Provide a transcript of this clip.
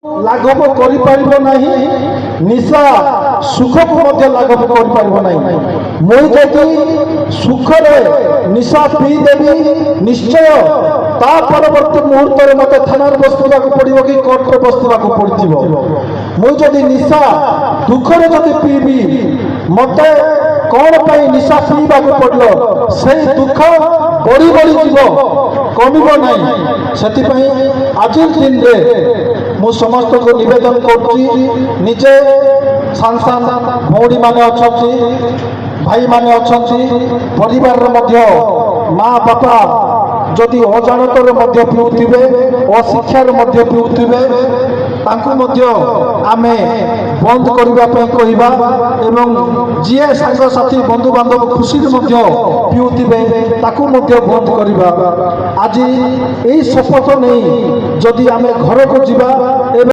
लाघव कर निशा सुख को लाघव कर मुझे सुख निशा पीदेवी निश्चय ता परवर्ती मुहूर्त में मत थाना बसवा पड़ो कि कोर्टे बसवा पड़ो मुझे निशा दुखरे जदि पीबी मत कौन पाई निशा पीवा पड़ो से दुख बढ़ी बढ़ी जीव कमिब ना से आज दिन मु समस्त को निवेदन करजे सांसान भौणी माने भाई माने परिवार माँ बापा जदि अजाणतर पीउथिबे अशिक्षार पीउथिबे आमे बंद करने कहवा एवं जी सांगसाथी बंधु बांधव खुशी पीउथिबे बंद करवा आज यही शपथ नहीं जदि आमे घर को जीवा।